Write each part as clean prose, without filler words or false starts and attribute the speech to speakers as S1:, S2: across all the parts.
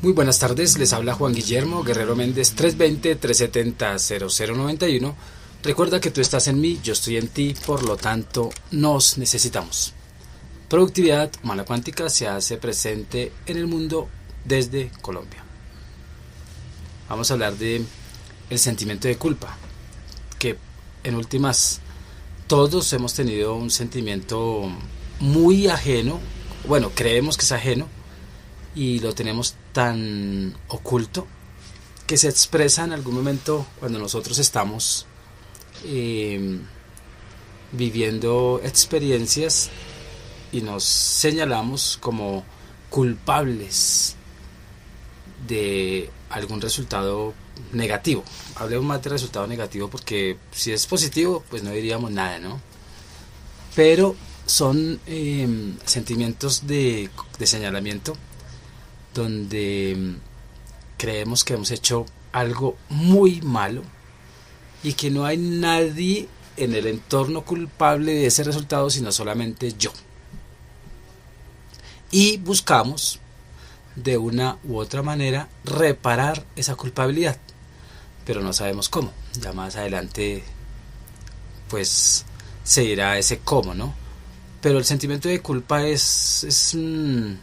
S1: Muy buenas tardes, les habla Juan Guillermo Guerrero Méndez, 320-370-0091. Recuerda que tú estás en mí, yo estoy en ti, por lo tanto nos necesitamos. Productividad humana cuántica se hace presente en el mundo desde Colombia. Vamos a hablar de el sentimiento de culpa, que en últimas todos hemos tenido un sentimiento muy ajeno, bueno, creemos que es ajeno, y lo tenemos tan oculto que se expresa en algún momento cuando nosotros estamos viviendo experiencias y nos señalamos como culpables de algún resultado negativo. Hablemos más de resultado negativo porque si es positivo pues no diríamos nada, ¿no? Pero son sentimientos de señalamiento donde creemos que hemos hecho algo muy malo y que no hay nadie en el entorno culpable de ese resultado sino solamente yo. Y buscamos de una u otra manera reparar esa culpabilidad, pero no sabemos cómo. Ya más adelante pues se dirá ese cómo, ¿no? Pero el sentimiento de culpa es un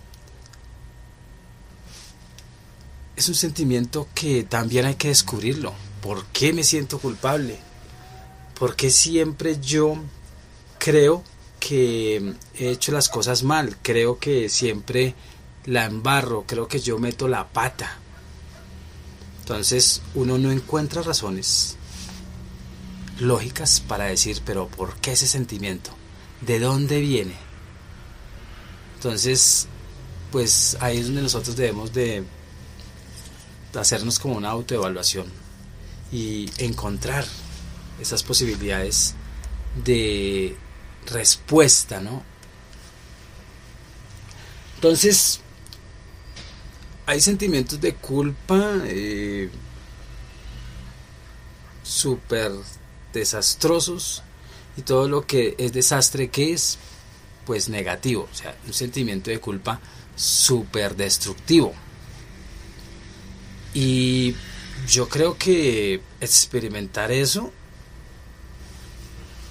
S1: sentimiento que también hay que descubrirlo. ¿Por qué me siento culpable? ¿Por qué siempre yo creo que he hecho las cosas mal? Creo que siempre la embarro, creo que yo meto la pata. Entonces uno no encuentra razones lógicas para decir, pero ¿por qué ese sentimiento? ¿De dónde viene? Entonces, pues ahí es donde nosotros debemos de hacernos como una autoevaluación y encontrar esas posibilidades de respuesta, ¿no? Entonces, hay sentimientos de culpa súper desastrosos y todo lo que es desastre que es, pues negativo, o sea, un sentimiento de culpa súper destructivo. Y yo creo que experimentar eso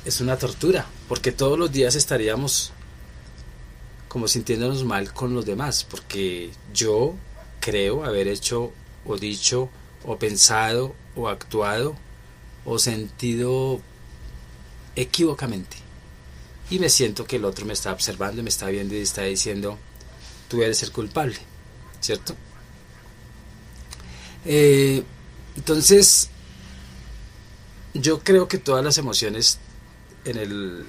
S1: es una tortura, porque todos los días estaríamos como sintiéndonos mal con los demás, porque yo creo haber hecho o dicho o pensado o actuado o sentido equivocamente. Y me siento que el otro me está observando, me está viendo y está diciendo, tú eres el culpable, ¿cierto? Entonces yo creo que todas las emociones en el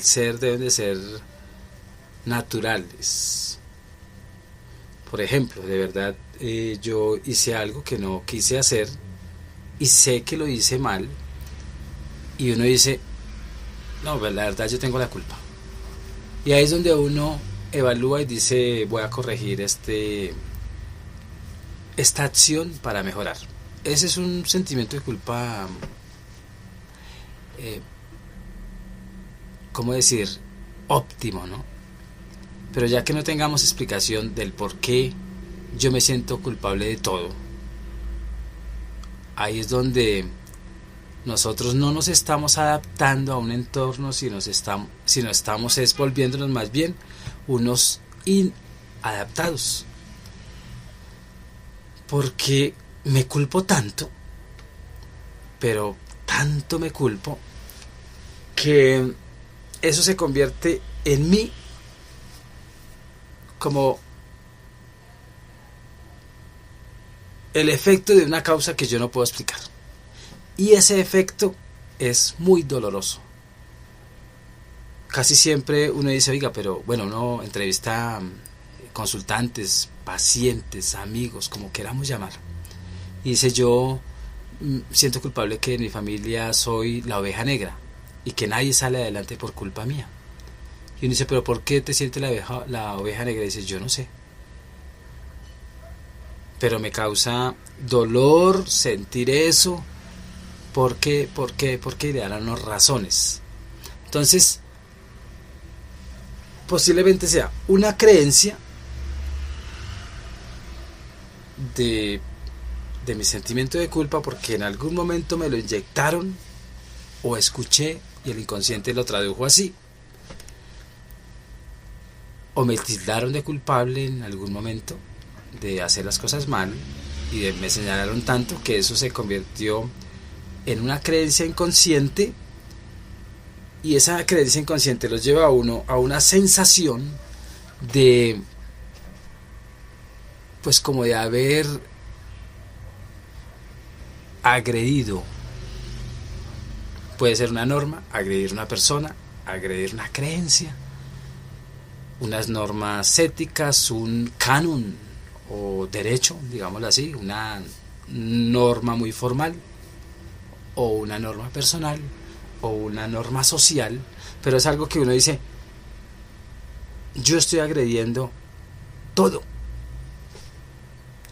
S1: ser deben de ser naturales. Por ejemplo, de verdad yo hice algo que no quise hacer y sé que lo hice mal y uno dice, no, la verdad yo tengo la culpa, y ahí es donde uno evalúa y dice, voy a corregir esta acción para mejorar. Ese es un sentimiento de culpa, ¿cómo decir? Óptimo, ¿no? Pero ya que no tengamos explicación del por qué yo me siento culpable de todo, ahí es donde nosotros no nos estamos adaptando a un entorno, sino estamos es volviéndonos más bien unos inadaptados. Porque me culpo tanto, pero tanto me culpo, que eso se convierte en mí como el efecto de una causa que yo no puedo explicar. Y ese efecto es muy doloroso. Casi siempre uno dice, oiga, pero bueno, uno entrevista consultantes, pacientes, amigos, como queramos llamar, y dice, yo siento culpable que en mi familia soy la oveja negra y que nadie sale adelante por culpa mía. Y uno dice, pero ¿por qué te sientes la oveja negra? Y dice, yo no sé, pero me causa dolor sentir eso. ¿Por qué? Y le dan unas razones. Entonces, posiblemente sea una creencia de, de mi sentimiento de culpa porque en algún momento me lo inyectaron o escuché y el inconsciente lo tradujo así. O me tildaron de culpable en algún momento de hacer las cosas mal y me señalaron tanto que eso se convirtió en una creencia inconsciente, y esa creencia inconsciente los lleva a uno a una sensación de, pues como de haber agredido. Puede ser una norma, agredir a una persona, agredir una creencia, unas normas éticas, un canon o derecho, digámoslo así, una norma muy formal o una norma personal o una norma social, pero es algo que uno dice, yo estoy agrediendo todo,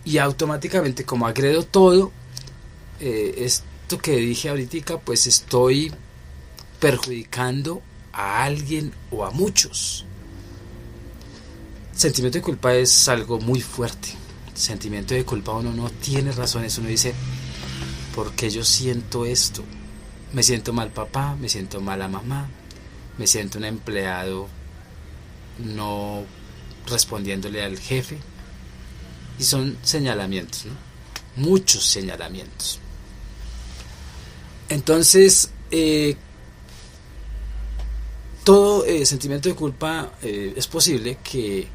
S1: y automáticamente como agredo todo, esto que dije ahorita, pues estoy perjudicando a alguien o a muchos. Sentimiento de culpa es algo muy fuerte. Sentimiento de culpa, uno no tiene razones, uno dice, ¿por qué yo siento esto? Me siento mal papá, me siento mala mamá, me siento un empleado no respondiéndole al jefe, y son señalamientos, ¿no? Muchos señalamientos. Entonces, todo sentimiento de culpa es posible que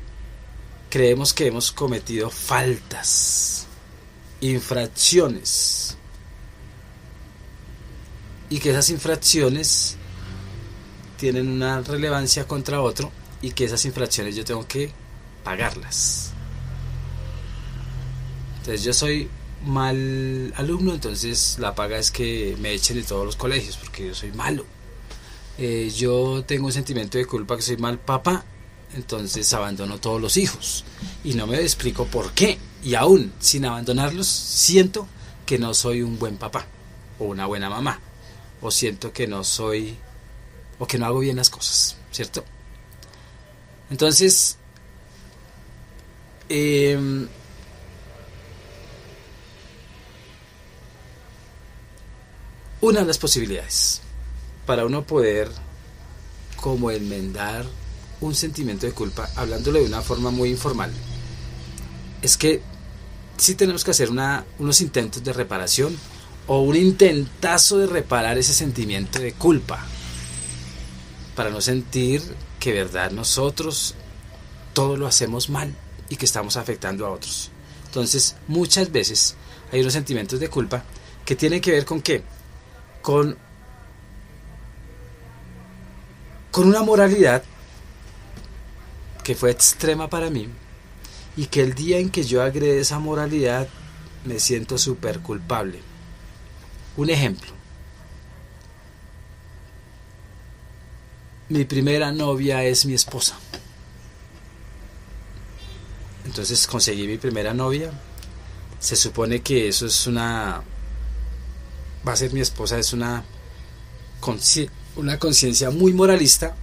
S1: creemos que hemos cometido faltas, infracciones, y que esas infracciones tienen una relevancia contra otro, y que esas infracciones yo tengo que pagarlas. Entonces yo soy mal alumno, entonces la paga es que me echen de todos los colegios porque yo soy malo. Yo tengo un sentimiento de culpa que soy mal papá, entonces abandono todos los hijos y no me explico por qué, y aún sin abandonarlos siento que no soy un buen papá o una buena mamá, o siento que no soy, o que no hago bien las cosas, ¿cierto? Entonces una de las posibilidades para uno poder como enmendar un sentimiento de culpa, hablándolo de una forma muy informal, es que sí tenemos que hacer unos intentos de reparación, o un intentazo de reparar ese sentimiento de culpa, para no sentir que de verdad nosotros todo lo hacemos mal y que estamos afectando a otros. Entonces muchas veces hay unos sentimientos de culpa que tienen que ver con ¿qué? Con una moralidad que fue extrema para mí, y que el día en que yo agregué esa moralidad me siento súper culpable. Un ejemplo: mi primera novia es mi esposa. Entonces conseguí mi primera novia, se supone que eso es va a ser mi esposa, es una conciencia muy moralista,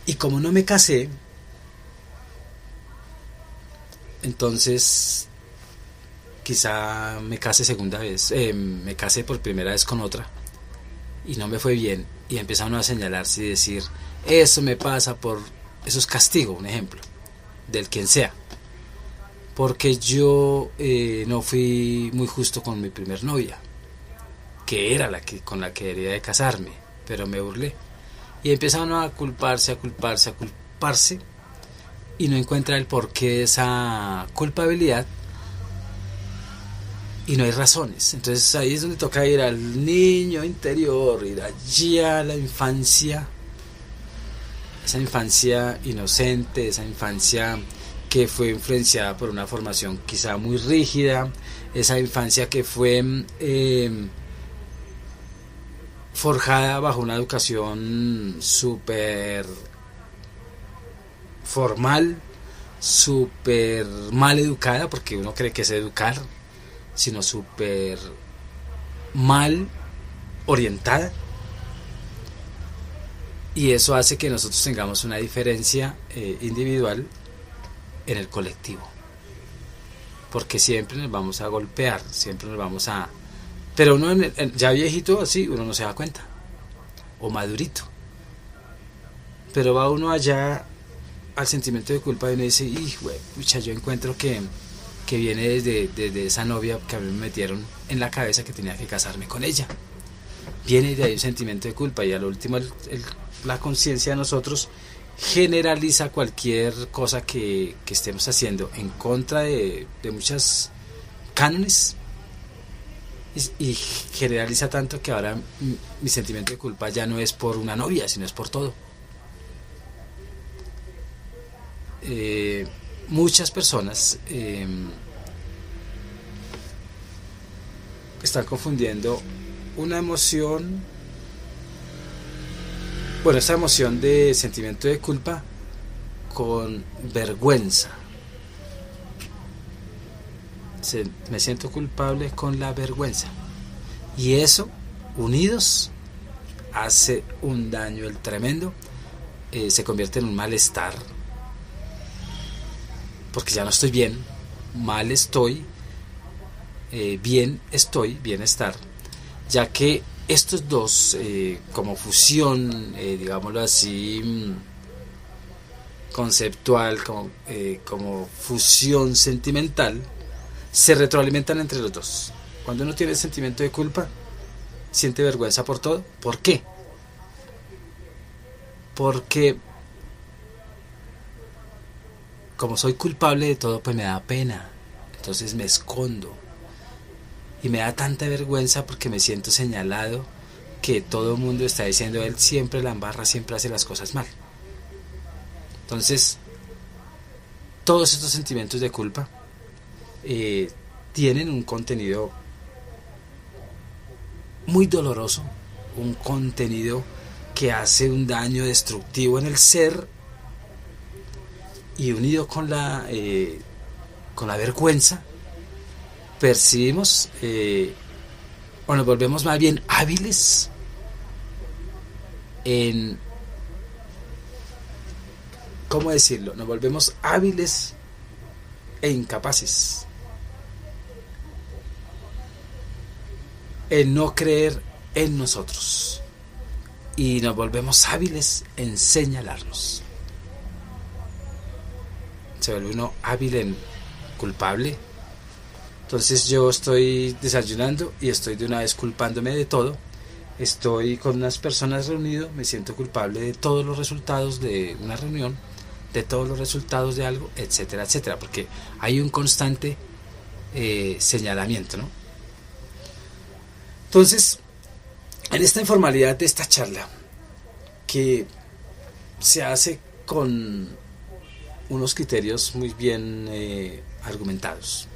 S1: y como no me casé, entonces quizá me case segunda vez, me casé por primera vez con otra y no me fue bien, y empezaron a señalarse y decir, eso me pasa por, eso es castigo, un ejemplo, del quien sea, porque yo no fui muy justo con mi primer novia, que era con la que debería de casarme, pero me burlé. Y empezaron a culparse, y no encuentra el porqué de esa culpabilidad, y no hay razones. Entonces ahí es donde toca ir al niño interior, ir allí a la infancia, esa infancia inocente, esa infancia que fue influenciada por una formación quizá muy rígida, esa infancia que fue forjada bajo una educación súper formal, súper mal educada, porque uno cree que es educar, sino súper mal orientada, y eso hace que nosotros tengamos una diferencia individual en el colectivo. porque siempre nos vamos a golpear, siempre nos vamos a... Pero uno ya viejito así, uno no se da cuenta, o madurito. Pero va uno allá al sentimiento de culpa y uno dice, pucha, yo encuentro que viene desde esa novia que a mí me metieron en la cabeza que tenía que casarme con ella. Viene de ahí un sentimiento de culpa, y a lo último la conciencia de nosotros generaliza cualquier cosa que estemos haciendo en contra de muchas cánones, y generaliza tanto que ahora mi sentimiento de culpa ya no es por una novia, sino es por todo. Muchas personas están confundiendo una emoción, esa emoción de sentimiento de culpa con vergüenza. Me siento culpable con la vergüenza, y eso, unidos, hace un daño el tremendo. Se convierte en un malestar, porque ya no estoy bien, mal estoy, bien estoy, bienestar, ya que estos dos, como fusión, digámoslo así, conceptual, como fusión sentimental, se retroalimentan entre los dos. Cuando uno tiene sentimiento de culpa, siente vergüenza por todo. ¿Por qué? Porque como soy culpable de todo, pues me da pena, entonces me escondo, y me da tanta vergüenza porque me siento señalado, que todo el mundo está diciendo, él siempre la embarra, siempre hace las cosas mal. Entonces, todos estos sentimientos de culpa tienen un contenido muy doloroso, un contenido que hace un daño destructivo en el ser, y unido con la vergüenza, percibimos o nos volvemos más bien hábiles en, ¿cómo decirlo? Nos volvemos hábiles e incapaces en no creer en nosotros, y nos volvemos hábiles en señalarnos. Se vuelve uno hábil en culpable. Entonces yo estoy desayunando y estoy de una vez culpándome de todo. Estoy con unas personas reunido, me siento culpable de todos los resultados de una reunión, de todos los resultados de algo, etcétera, etcétera, porque hay un constante señalamiento, ¿no? Entonces, en esta informalidad de esta charla, que se hace con unos criterios muy bien argumentados,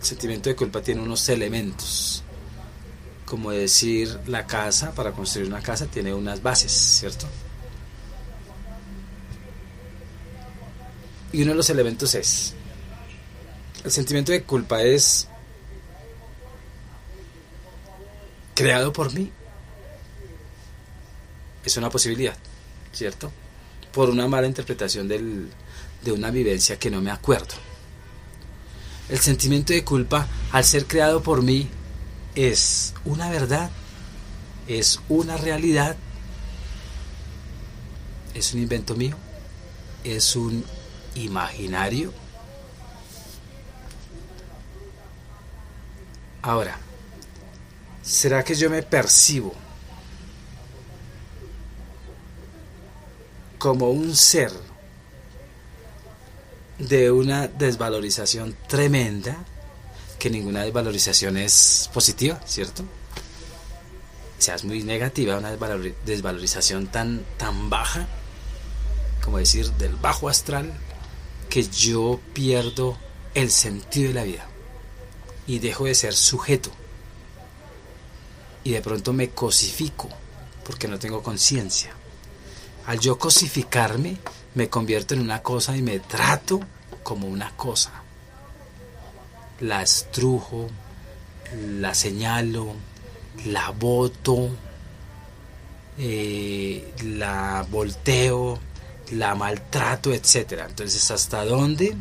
S1: el sentimiento de culpa tiene unos elementos, como decir, la casa, para construir una casa tiene unas bases, ¿cierto? Y uno de los elementos es, el sentimiento de culpa es creado por mí, es una posibilidad, ¿cierto? Por una mala interpretación de una vivencia que no me acuerdo. El sentimiento de culpa, al ser creado por mí, es una verdad, es una realidad, es un invento mío, es un imaginario. Ahora, ¿será que yo me percibo como un ser de una desvalorización tremenda? Que ninguna desvalorización es positiva, ¿cierto? O sea, es muy negativa una desvalorización tan baja, como decir, del bajo astral, que yo pierdo el sentido de la vida y dejo de ser sujeto, y de pronto me cosifico porque no tengo conciencia. Al yo cosificarme, me convierto en una cosa y me trato como una cosa. La estrujo, la señalo, la boto, la volteo, la maltrato, etc. Entonces, ¿hasta dónde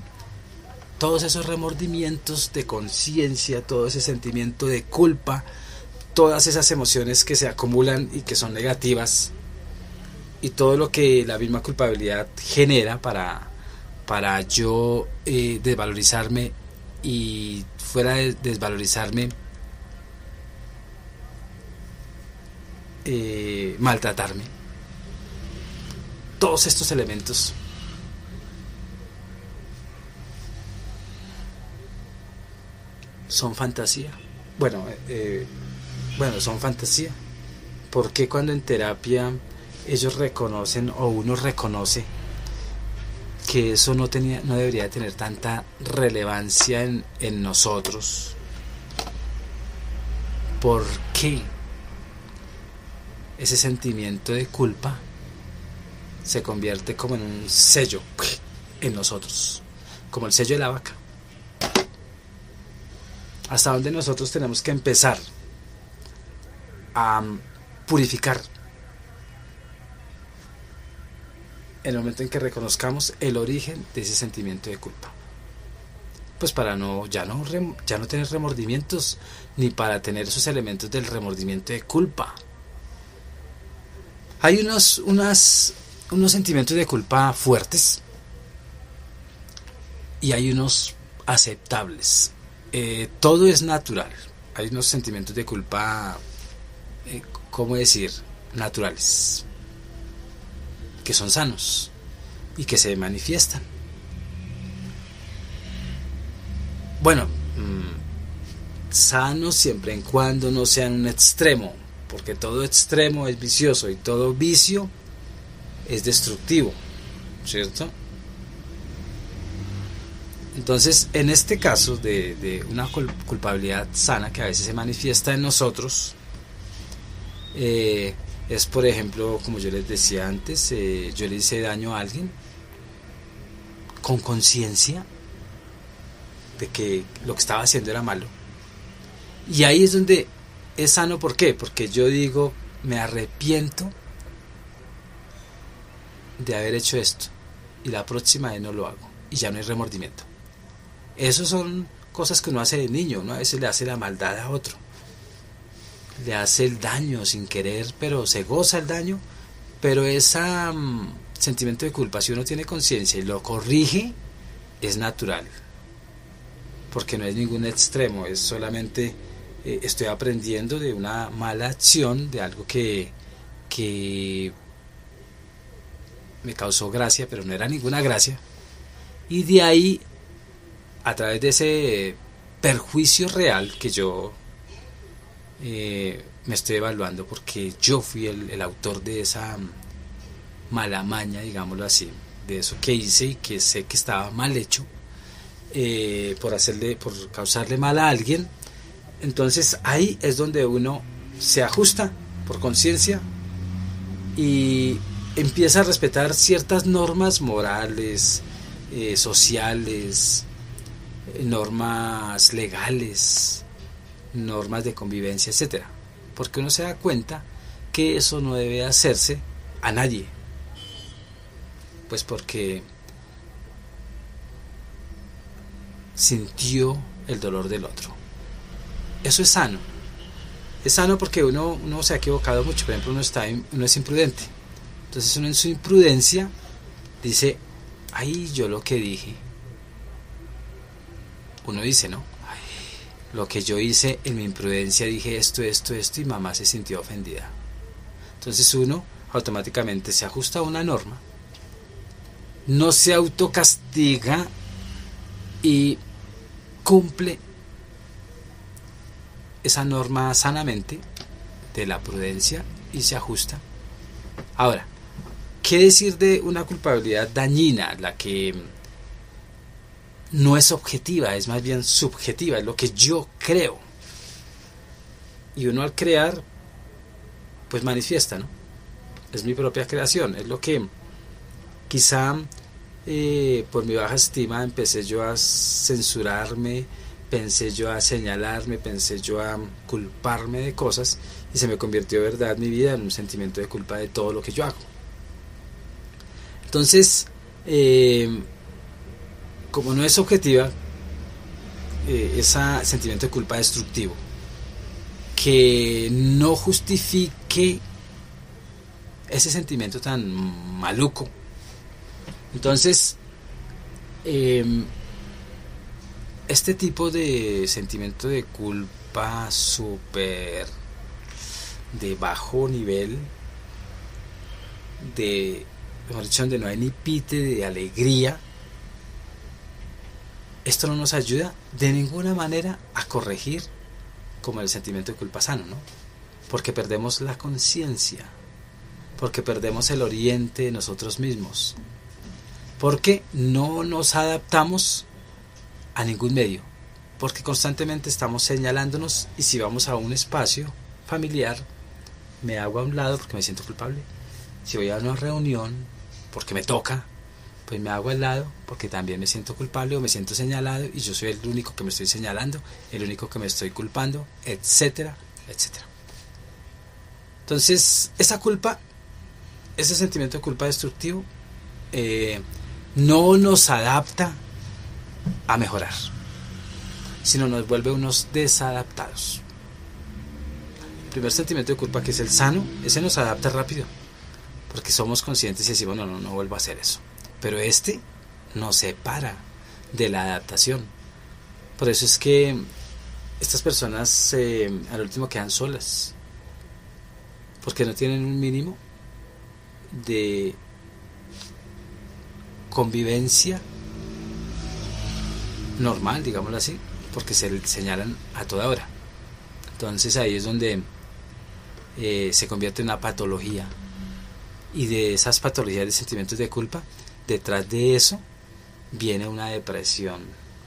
S1: todos esos remordimientos de conciencia, todo ese sentimiento de culpa, todas esas emociones que se acumulan y que son negativas, y todo lo que la misma culpabilidad genera para yo desvalorizarme, y fuera de desvalorizarme, maltratarme. Todos estos elementos son fantasía. Bueno, son fantasía. Porque cuando en terapia ellos reconocen, o uno reconoce, que eso no debería tener tanta relevancia en nosotros? ¿Por qué ese sentimiento de culpa se convierte como en un sello en nosotros, como el sello de la vaca? Hasta dónde nosotros tenemos que empezar a purificar en el momento en que reconozcamos el origen de ese sentimiento de culpa, pues para ya no tener remordimientos, ni para tener esos elementos del remordimiento de culpa. Hay unos sentimientos de culpa fuertes y hay unos aceptables. Todo es natural. Hay unos sentimientos de culpa, ¿cómo decir?, naturales, que son sanos y que se manifiestan. Bueno, sanos siempre en cuando no sean un extremo, porque todo extremo es vicioso y todo vicio es destructivo, ¿cierto? Entonces, en este caso de una culpabilidad sana que a veces se manifiesta en nosotros, es, por ejemplo, como yo les decía antes, yo le hice daño a alguien con conciencia de que lo que estaba haciendo era malo. Y ahí es donde es sano. ¿Por qué? Porque yo digo, me arrepiento de haber hecho esto, y la próxima vez no lo hago, y ya no hay remordimiento. Esas son cosas que uno hace de niño. Uno a veces le hace la maldad a otro, le hace el daño sin querer, pero se goza el daño. Pero ese sentimiento de culpa, si uno tiene conciencia y lo corrige, es natural, porque no es ningún extremo, es solamente estoy aprendiendo de una mala acción, de algo que me causó gracia, pero no era ninguna gracia, y de ahí, a través de ese perjuicio real que yo me estoy evaluando, porque yo fui el autor de esa mala maña, digámoslo así, de eso que hice y que sé que estaba mal hecho, por causarle mal a alguien. Entonces ahí es donde uno se ajusta por conciencia y empieza a respetar ciertas normas morales, sociales, normas legales, normas de convivencia, etcétera, porque uno se da cuenta que eso no debe hacerse a nadie, pues porque sintió el dolor del otro. Eso es sano. Es sano porque uno se ha equivocado mucho. Por ejemplo, uno es imprudente. Entonces uno en su imprudencia dice, ay, yo lo que dije. Uno dice, ¿no? Ay, lo que yo hice en mi imprudencia, dije esto, y mamá se sintió ofendida. Entonces uno automáticamente se ajusta a una norma, no se autocastiga y cumple esa norma sanamente de la prudencia y se ajusta. Ahora, ¿qué decir de una culpabilidad dañina? La que no es objetiva, es más bien subjetiva, es lo que yo creo. Y uno al crear, pues manifiesta, ¿no? Es mi propia creación, es lo que quizá por mi baja estima empecé yo a censurarme, pensé yo a señalarme, pensé yo a culparme de cosas, y se me convirtió, verdad, mi vida en un sentimiento de culpa de todo lo que yo hago. Entonces, como no es objetiva, ese sentimiento de culpa destructivo, que no justifique ese sentimiento tan maluco. Entonces, este tipo de sentimiento de culpa súper de bajo nivel, de, mejor dicho, donde no hay ni pite de alegría, esto no nos ayuda de ninguna manera a corregir como el sentimiento de culpa sano, ¿no? Porque perdemos la conciencia, porque perdemos el oriente de nosotros mismos, porque no nos adaptamos a ningún medio, porque constantemente estamos señalándonos, y si vamos a un espacio familiar, me hago a un lado porque me siento culpable. Si voy a una reunión porque me toca, pues me hago al lado porque también me siento culpable o me siento señalado, y yo soy el único que me estoy señalando, el único que me estoy culpando, etcétera, etcétera. Entonces, esa culpa, ese sentimiento de culpa destructivo, no nos adapta a mejorar, sino nos vuelve unos desadaptados. El primer sentimiento de culpa, que es el sano, ese nos adapta rápido, porque somos conscientes y decimos, no vuelvo a hacer eso. Pero este nos separa de la adaptación. Por eso es que estas personas al último quedan solas, porque no tienen un mínimo de convivencia normal, digámoslo así, porque se señalan a toda hora. Entonces ahí es donde se convierte en una patología, y de esas patologías de sentimientos de culpa, detrás de eso viene una depresión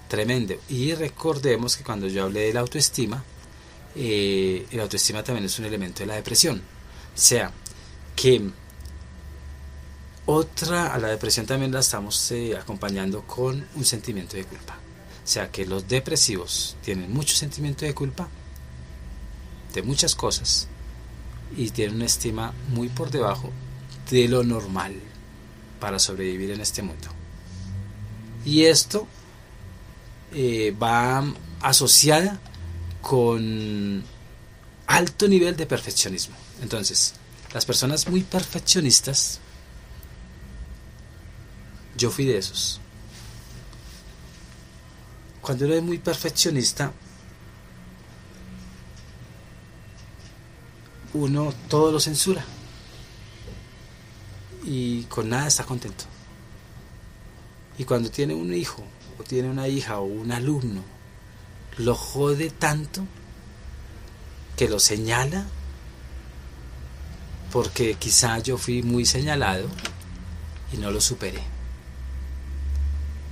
S1: tremenda. Y recordemos que cuando yo hablé de la autoestima, la autoestima también es un elemento de la depresión. O sea, que a la depresión también la estamos acompañando con un sentimiento de culpa. O sea, que los depresivos tienen mucho sentimiento de culpa de muchas cosas, y tienen una estima muy por debajo de lo normal para sobrevivir en este mundo. Y esto va asociada con alto nivel de perfeccionismo. Entonces, las personas muy perfeccionistas, yo fui de esos. Cuando uno es muy perfeccionista, uno todo lo censura y con nada está contento. Y cuando tiene un hijo o tiene una hija o un alumno, lo jode tanto que lo señala, porque quizá yo fui muy señalado y no lo superé,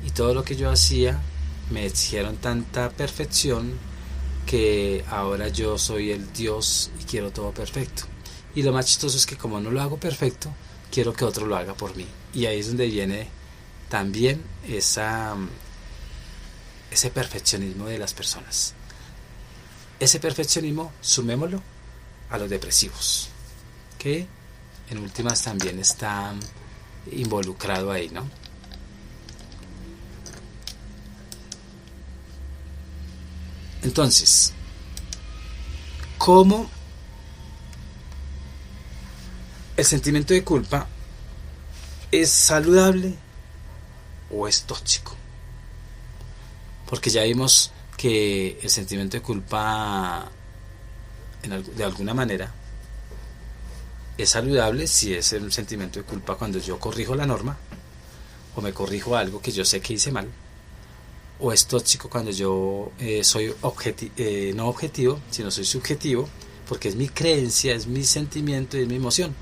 S1: y todo lo que yo hacía me exigieron tanta perfección que ahora yo soy el Dios y quiero todo perfecto. Y lo más chistoso es que como no lo hago perfecto, quiero que otro lo haga por mí. Y ahí es donde viene también ese perfeccionismo de las personas. Ese perfeccionismo, sumémoslo a los depresivos, que en últimas también está involucrado ahí, ¿no? Entonces, ¿cómo el sentimiento de culpa es saludable o es tóxico? Porque ya vimos que el sentimiento de culpa, de alguna manera, es saludable si es un sentimiento de culpa cuando yo corrijo la norma o me corrijo algo que yo sé que hice mal. O es tóxico cuando yo soy no objetivo, sino soy subjetivo, porque es mi creencia, es mi sentimiento y es mi emoción,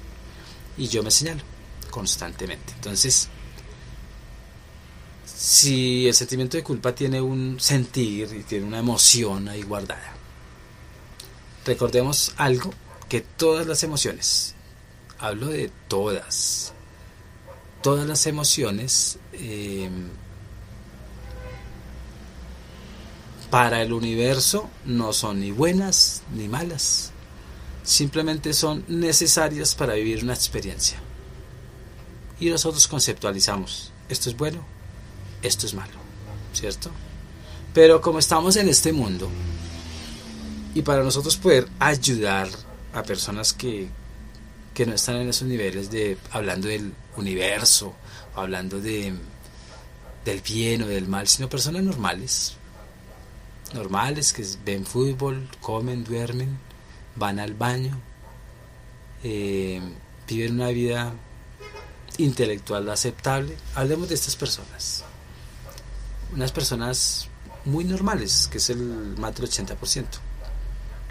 S1: y yo me señalo constantemente. Entonces, si el sentimiento de culpa tiene un sentir y tiene una emoción ahí guardada, recordemos algo, que todas las emociones, hablo de todas las emociones, para el universo no son ni buenas ni malas, simplemente son necesarias para vivir una experiencia. Y nosotros conceptualizamos, esto es bueno, esto es malo, ¿cierto? Pero como estamos en este mundo, y para nosotros poder ayudar a personas que no están en esos niveles de hablando del universo, hablando del bien o del mal, sino personas normales que ven fútbol, comen, duermen, van al baño, viven una vida intelectual aceptable. Hablemos de estas personas, unas personas muy normales, que es el más del 80%.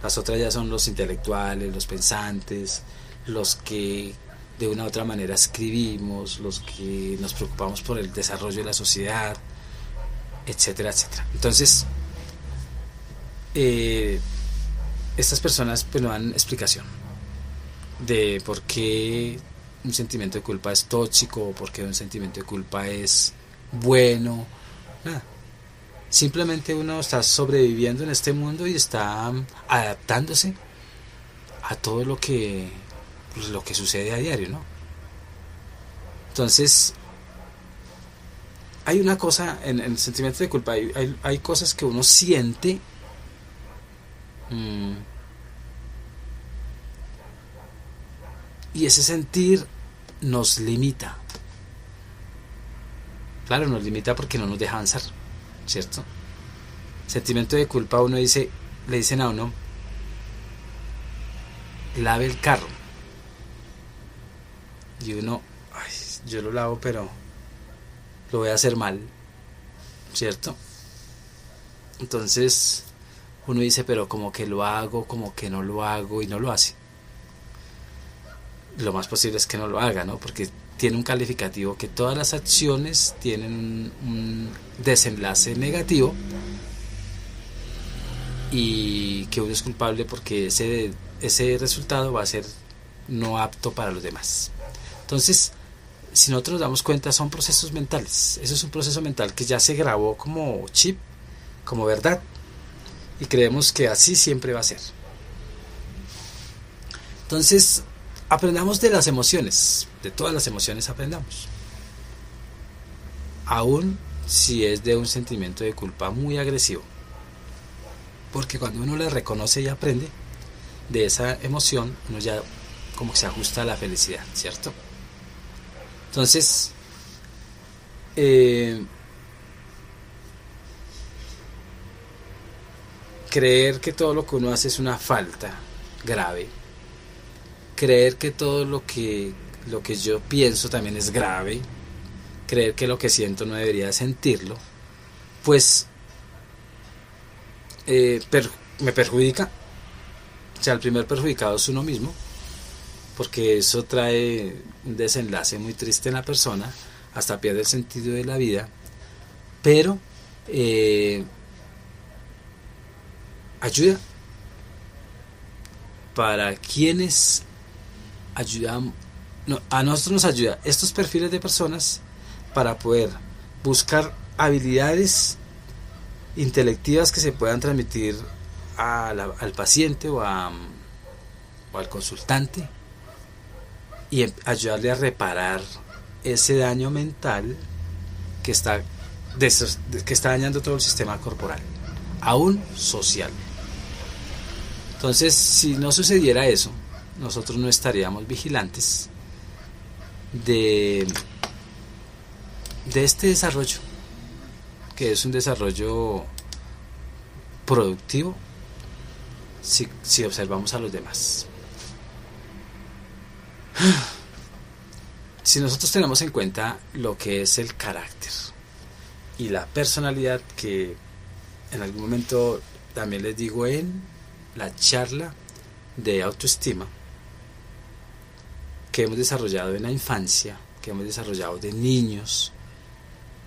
S1: Las otras ya son los intelectuales, los pensantes, los que de una u otra manera escribimos, los que nos preocupamos por el desarrollo de la sociedad, etcétera, etcétera. Entonces, estas personas pues no dan explicación de por qué un sentimiento de culpa es tóxico, o por qué un sentimiento de culpa es bueno, nada. Simplemente uno está sobreviviendo en este mundo y está adaptándose a todo lo que sucede a diario, ¿no? Entonces, hay una cosa en el sentimiento de culpa, hay cosas que uno siente y ese sentir nos limita. Claro, nos limita porque no nos deja avanzar, ¿cierto? Sentimiento de culpa, le dicen a uno, lave el carro, y uno, ay, yo lo lavo pero lo voy a hacer mal, ¿cierto? Entonces uno dice, pero como que lo hago, como que no lo hago, y no lo hace. Lo más posible es que no lo haga, ¿no? Porque tiene un calificativo que todas las acciones tienen un desenlace negativo, y que uno es culpable porque ese resultado va a ser no apto para los demás. Entonces, si nosotros nos damos cuenta, son procesos mentales. Eso es un proceso mental que ya se grabó como chip, como verdad, y creemos que así siempre va a ser. Entonces, aprendamos de las emociones, de todas las emociones aprendamos. Aún si es de un sentimiento de culpa muy agresivo. Porque cuando uno le reconoce y aprende de esa emoción, uno ya como que se ajusta a la felicidad, ¿cierto? Entonces, creer que todo lo que uno hace es una falta grave, creer que todo lo que yo pienso también es grave, creer que lo que siento no debería sentirlo, pues me perjudica. O sea, el primer perjudicado es uno mismo, porque eso trae un desenlace muy triste en la persona, hasta pierde el sentido de la vida. Pero ayuda para quienes ayudan, no, a nosotros nos ayuda estos perfiles de personas para poder buscar habilidades intelectivas que se puedan transmitir al paciente o al consultante, y ayudarle a reparar ese daño mental que está dañando todo el sistema corporal, aún social. Entonces, si no sucediera eso, nosotros no estaríamos vigilantes de este desarrollo, que es un desarrollo productivo si observamos a los demás. Si nosotros tenemos en cuenta lo que es el carácter y la personalidad, que en algún momento también les digo en la charla de autoestima que hemos desarrollado en la infancia, que hemos desarrollado de niños,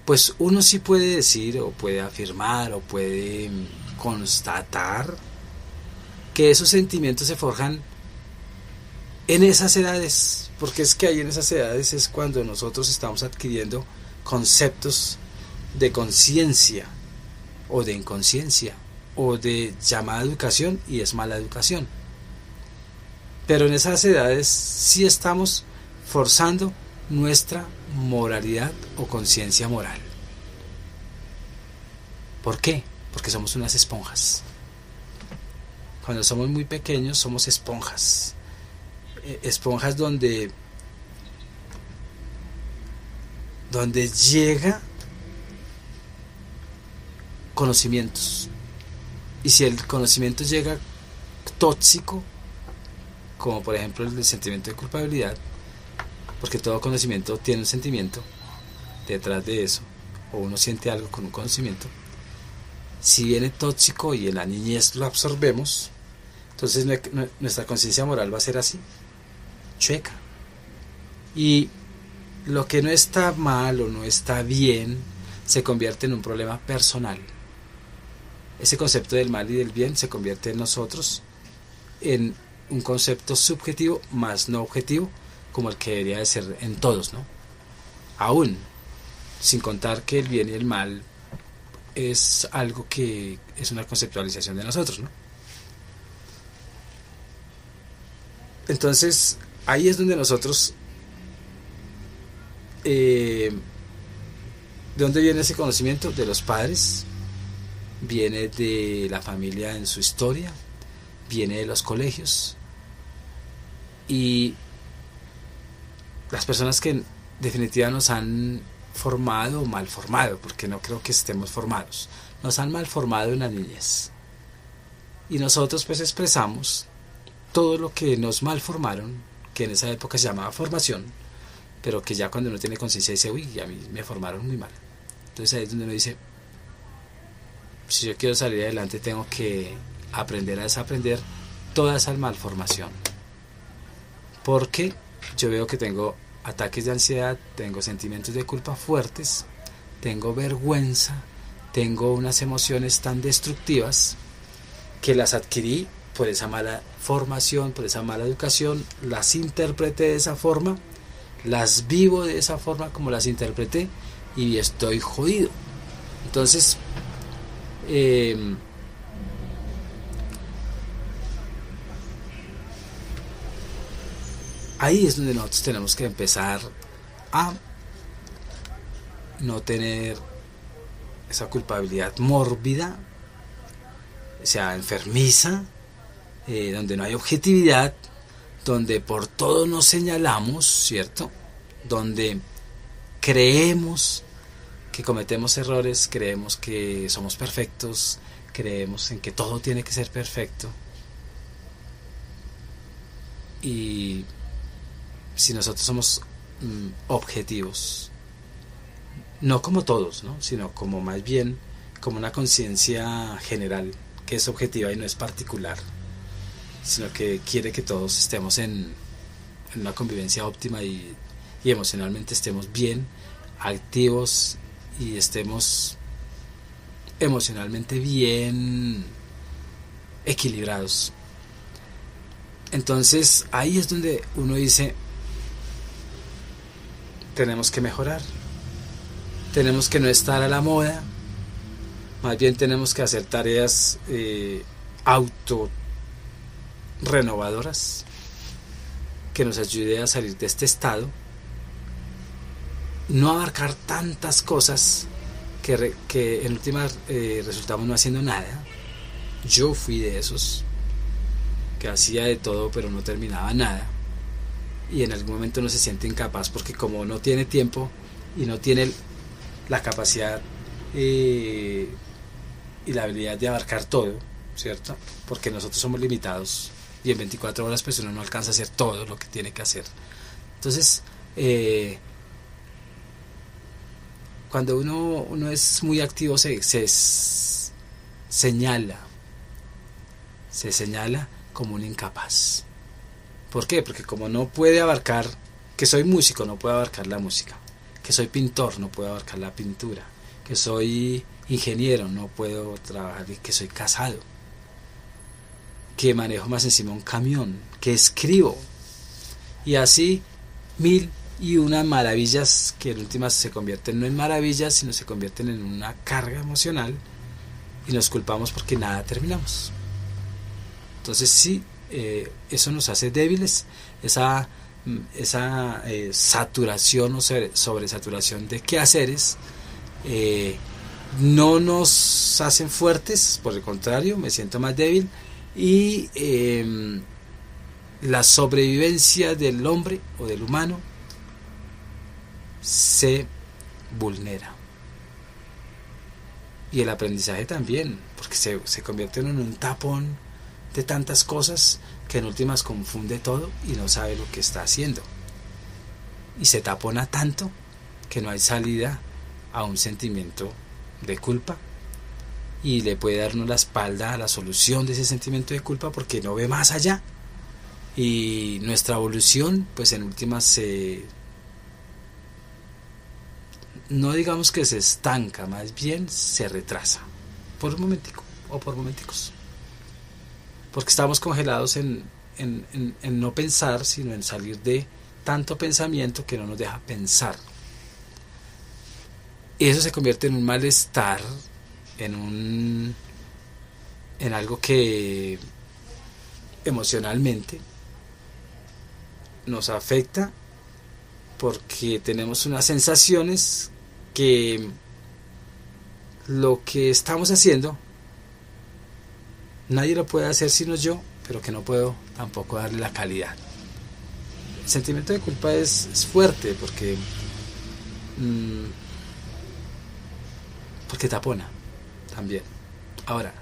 S1: pues uno sí puede decir o puede afirmar o puede constatar que esos sentimientos se forjan en esas edades, porque es que ahí en esas edades es cuando nosotros estamos adquiriendo conceptos de conciencia o de inconsciencia o de llamada educación, y es mala educación. Pero en esas edades sí estamos forzando nuestra moralidad o conciencia moral. ¿Por qué? porque somos unas esponjas. Cuando somos muy pequeños somos esponjas. Esponjas donde llega conocimientos. Y si el conocimiento llega tóxico, como por ejemplo el sentimiento de culpabilidad, porque todo conocimiento tiene un sentimiento detrás de eso, o uno siente algo con un conocimiento. Si viene tóxico y en la niñez lo absorbemos, entonces nuestra conciencia moral va a ser así, chueca. Y lo que no está mal o no está bien se convierte en un problema personal. Ese concepto del mal y del bien se convierte en nosotros en un concepto subjetivo más no objetivo, como el que debería de ser en todos, ¿no? Aún sin contar que el bien y el mal es algo que es una conceptualización de nosotros, ¿no? Entonces ahí es donde nosotros ¿de dónde viene ese conocimiento? De los padres, viene de la familia en su historia, viene de los colegios, y las personas que en definitiva nos han formado o mal formado, porque no creo que estemos formados, nos han mal formado en la niñez, y nosotros pues expresamos todo lo que nos mal formaron, que en esa época se llamaba formación, pero que ya cuando uno tiene conciencia dice, uy, a mí me formaron muy mal. Entonces ahí es donde uno dice, si yo quiero salir adelante tengo que aprender a desaprender toda esa malformación, porque yo veo que tengo ataques de ansiedad, tengo sentimientos de culpa fuertes, tengo vergüenza, tengo unas emociones tan destructivas que las adquirí por esa mala formación, por esa mala educación, las interpreté de esa forma, las vivo de esa forma como las interpreté, y estoy jodido. Entonces ahí es donde nosotros tenemos que empezar a no tener esa culpabilidad mórbida, o sea, enfermiza, donde no hay objetividad, donde por todo nos señalamos, ¿cierto? Donde creemos que cometemos errores, creemos que somos perfectos, creemos en que todo tiene que ser perfecto. Y si nosotros somos objetivos, no como todos, ¿no? Sino como más bien como una conciencia general que es objetiva y no es particular, sino que quiere que todos estemos en una convivencia óptima y emocionalmente estemos bien, activos, y estemos emocionalmente bien equilibrados. Entonces ahí es donde uno dice, tenemos que mejorar, tenemos que no estar a la moda, más bien tenemos que hacer tareas auto renovadoras que nos ayude a salir de este estado, no abarcar tantas cosas que en última resultamos no haciendo nada. Yo fui de esos que hacía de todo pero no terminaba nada, y en algún momento uno se siente incapaz porque como no tiene tiempo y no tiene la capacidad y la habilidad de abarcar todo, ¿cierto? Porque nosotros somos limitados y en 24 horas pues uno no alcanza a hacer todo lo que tiene que hacer. Entonces cuando uno es muy activo se señala como un incapaz. ¿Por qué? Porque como no puede abarcar, que soy músico, no puedo abarcar la música, que soy pintor, no puedo abarcar la pintura, que soy ingeniero, no puedo trabajar, que soy casado, que manejo más encima un camión, que escribo, y así 1001 maravillas que en últimas se convierten no en maravillas, sino se convierten en una carga emocional, y nos culpamos porque nada terminamos. Entonces sí, eso nos hace débiles, esa saturación o sobresaturación de quehaceres no nos hacen fuertes, por el contrario, me siento más débil y la sobrevivencia del hombre o del humano se vulnera. Y el aprendizaje también, porque se convierte en un tapón de tantas cosas que en últimas confunde todo y no sabe lo que está haciendo. Y se tapona tanto que no hay salida a un sentimiento de culpa y le puede darnos la espalda a la solución de ese sentimiento de culpa porque no ve más allá. Y nuestra evolución, pues en últimas no digamos que se estanca, más bien se retrasa por un momentico o por momenticos, porque estamos congelados en no pensar, sino en salir de tanto pensamiento que no nos deja pensar, y eso se convierte en un malestar, en algo que emocionalmente nos afecta, porque tenemos unas sensaciones que lo que estamos haciendo nadie lo puede hacer sino yo, pero que no puedo tampoco darle la calidad. El sentimiento de culpa es fuerte porque tapona también. Ahora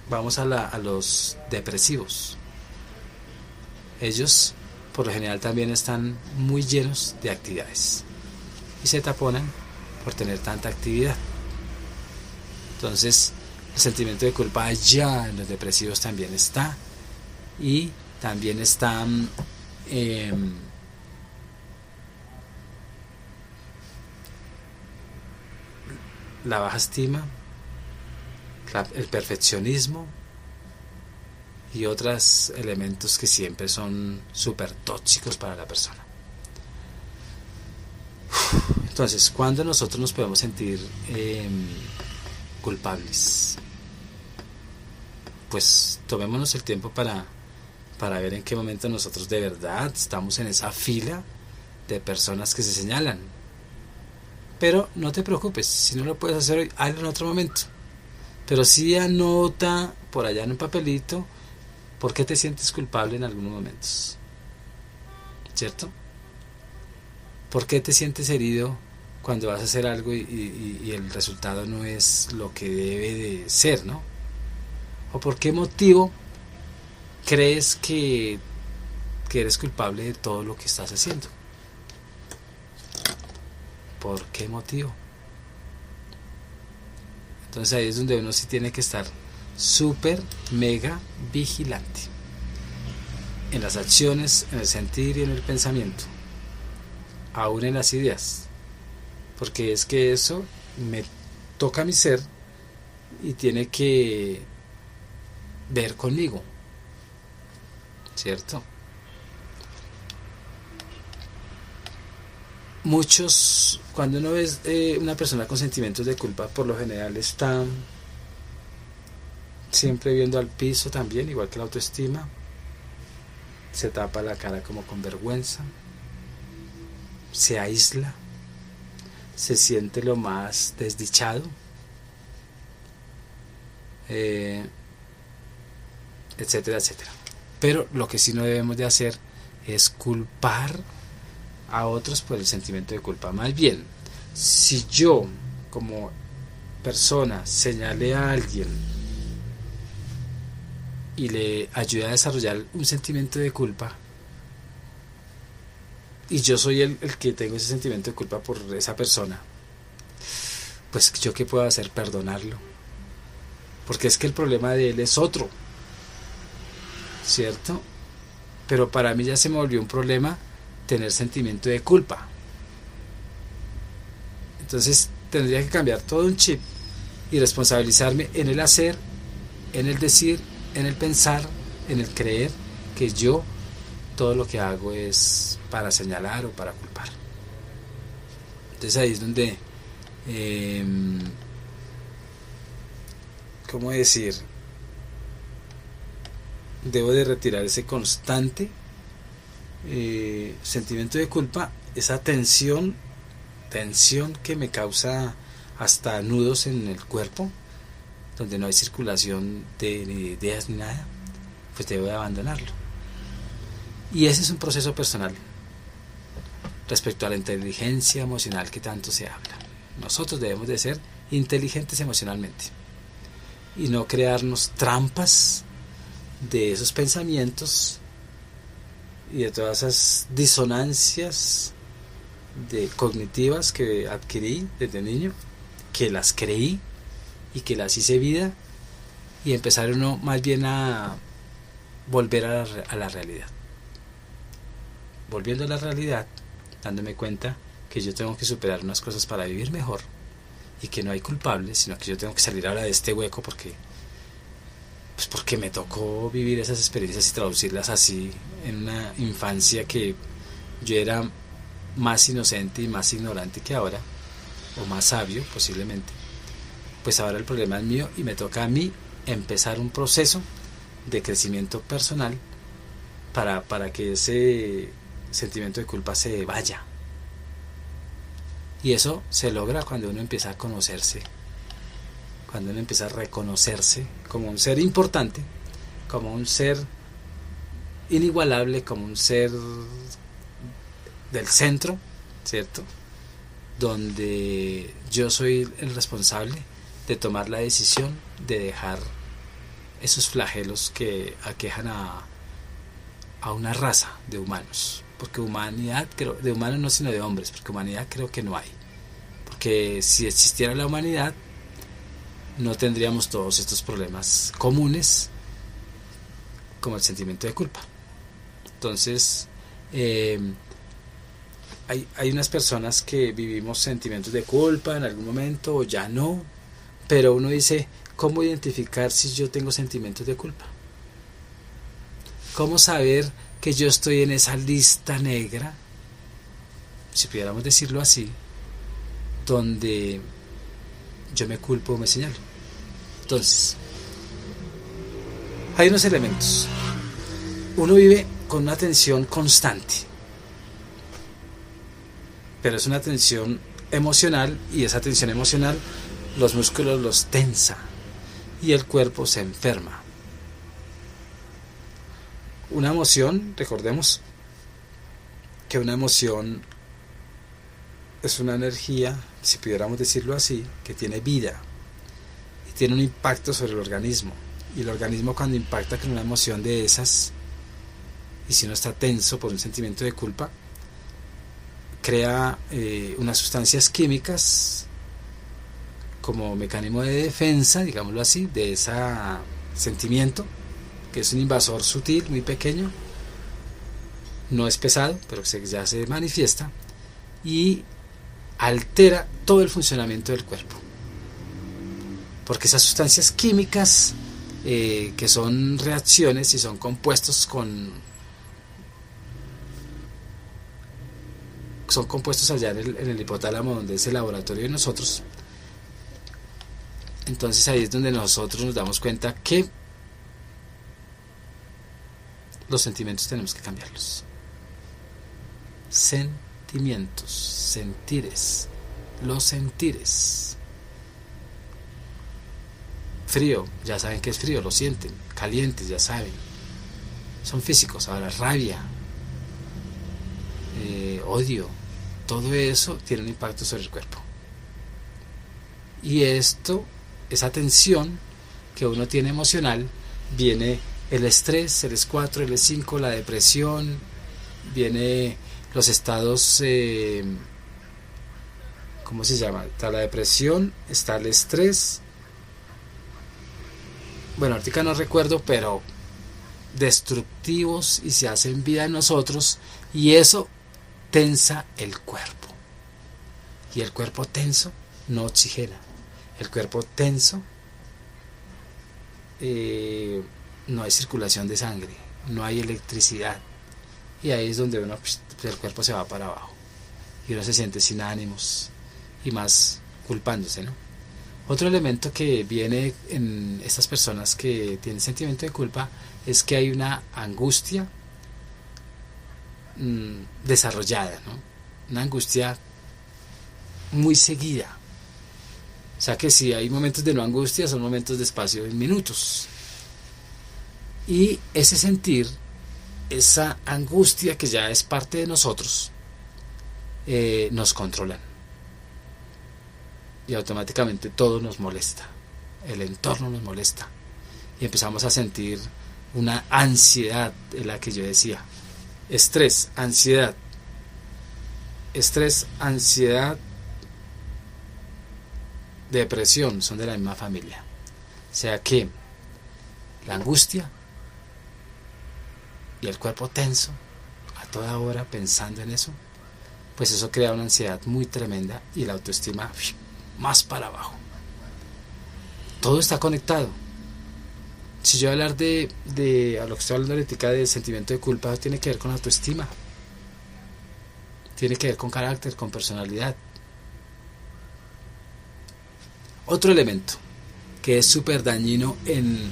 S1: vamos a los depresivos. Ellos por lo general también están muy llenos de actividades y se taponan por tener tanta actividad. Entonces el sentimiento de culpa allá en los depresivos también está, y también está la baja estima, el perfeccionismo y otros elementos que siempre son súper tóxicos para la persona. Entonces, ¿cuándo nosotros nos podemos sentir culpables? Pues tomémonos el tiempo para ver en qué momento nosotros de verdad estamos en esa fila de personas que se señalan. Pero no te preocupes, si no lo puedes hacer hoy, hazlo en otro momento. Pero sí anota por allá en un papelito por qué te sientes culpable en algunos momentos, ¿cierto? ¿Por qué te sientes herido cuando vas a hacer algo y el resultado no es lo que debe de ser, ¿no? ¿O por qué motivo crees que eres culpable de todo lo que estás haciendo? ¿Por qué motivo? Entonces ahí es donde uno sí tiene que estar súper mega vigilante en las acciones, en el sentir y en el pensamiento, aún en las ideas, porque es que eso me toca a mi ser y tiene que ver conmigo, ¿cierto? Muchos, cuando uno ve una persona con sentimientos de culpa, por lo general está siempre viendo al piso también, igual que la autoestima, se tapa la cara como con vergüenza, se aísla, se siente lo más desdichado, etcétera, etcétera. Pero lo que sí no debemos de hacer es culpar a otros por el sentimiento de culpa. Más bien, si yo como persona señalé a alguien y le ayudé a desarrollar un sentimiento de culpa, y yo soy el que tengo ese sentimiento de culpa por esa persona, pues yo qué puedo hacer, perdonarlo, porque es que el problema de él es otro, ¿cierto? Pero para mí ya se me volvió un problema tener sentimiento de culpa. Entonces tendría que cambiar todo un chip y responsabilizarme en el hacer, en el decir, en el pensar, en el creer que yo todo lo que hago es para señalar o para culpar. Entonces ahí es donde ¿cómo decir? Debo de retirar ese constante sentimiento de culpa, esa tensión que me causa hasta nudos en el cuerpo, donde no hay circulación ni de ideas ni nada, pues debo de abandonarlo. Y ese es un proceso personal respecto a la inteligencia emocional que tanto se habla. Nosotros debemos de ser inteligentes emocionalmente y no crearnos trampas de esos pensamientos y de todas esas disonancias cognitivas que adquirí desde niño, que las creí y que las hice vida, y empezar uno más bien a volver a la realidad. Volviendo a la realidad, dándome cuenta que yo tengo que superar unas cosas para vivir mejor y que no hay culpables, sino que yo tengo que salir ahora de este hueco porque me tocó vivir esas experiencias y traducirlas así en una infancia que yo era más inocente y más ignorante que ahora, o más sabio posiblemente. Pues ahora el problema es mío y me toca a mí empezar un proceso de crecimiento personal para que ese sentimiento de culpa se vaya. Y eso se logra cuando uno empieza a conocerse, cuando uno empieza a reconocerse como un ser importante, como un ser inigualable, como un ser del centro, ¿cierto? Donde yo soy el responsable de tomar la decisión de dejar esos flagelos que aquejan a una raza de humanos. Porque humanidad, de humanos no sino de hombres, porque humanidad creo que no hay. Porque si existiera la humanidad, no tendríamos todos estos problemas comunes como el sentimiento de culpa. Entonces, hay unas personas que vivimos sentimientos de culpa en algún momento o ya no, pero uno dice, ¿cómo identificar si yo tengo sentimientos de culpa? ¿Cómo saber que yo estoy en esa lista negra, si pudiéramos decirlo así, donde yo me culpo o me señalo? Entonces, hay unos elementos. Uno vive con una tensión constante, pero es una tensión emocional, y esa tensión emocional los músculos los tensa y el cuerpo se enferma. Una emoción, recordemos que una emoción es una energía, si pudiéramos decirlo así, que tiene vida y tiene un impacto sobre el organismo. Y el organismo, cuando impacta con una emoción de esas, y si uno está tenso por un sentimiento de culpa, crea unas sustancias químicas como mecanismo de defensa, digámoslo así, de ese sentimiento, que es un invasor sutil, muy pequeño, no es pesado, pero ya se manifiesta y altera todo el funcionamiento del cuerpo, porque esas sustancias químicas que son reacciones y son compuestos allá en el hipotálamo, donde es el laboratorio de nosotros. Entonces ahí es donde nosotros nos damos cuenta que los sentimientos tenemos que cambiarlos. Sentimientos, sentires, los sentires. Frío, ya saben que es frío, lo sienten. Calientes, ya saben, son físicos. Ahora rabia, odio, todo eso tiene un impacto sobre el cuerpo. Y esa tensión que uno tiene emocional, viene el estrés, el S4, el E5, la depresión, viene los estados, ¿cómo se llama? Está la depresión, está el estrés, bueno, ahorita no recuerdo, pero destructivos, y se hacen vida en nosotros, y eso tensa el cuerpo. Y el cuerpo tenso no oxigena. El cuerpo tenso, no hay circulación de sangre, no hay electricidad, y ahí es donde el cuerpo se va para abajo y uno se siente sin ánimos y más culpándose, ¿no? Otro elemento que viene en estas personas que tienen sentimiento de culpa es que hay una angustia desarrollada, ¿no? Una angustia muy seguida, O sea que si hay momentos de no angustia, son momentos de espacio en minutos. Y ese sentir, esa angustia que ya es parte de nosotros, nos controlan. Y automáticamente todo nos molesta. El entorno nos molesta. Y empezamos a sentir una ansiedad, en la que yo decía. Estrés, ansiedad. Estrés, ansiedad, depresión son de la misma familia. O sea que la angustia y el cuerpo tenso a toda hora pensando en eso, pues eso crea una ansiedad muy tremenda y la autoestima más para abajo. Todo está conectado. Si yo voy a hablar de a lo que estoy hablando ahorita, de sentimiento de culpa, tiene que ver con autoestima, tiene que ver con carácter, con personalidad. Otro elemento que es súper dañino en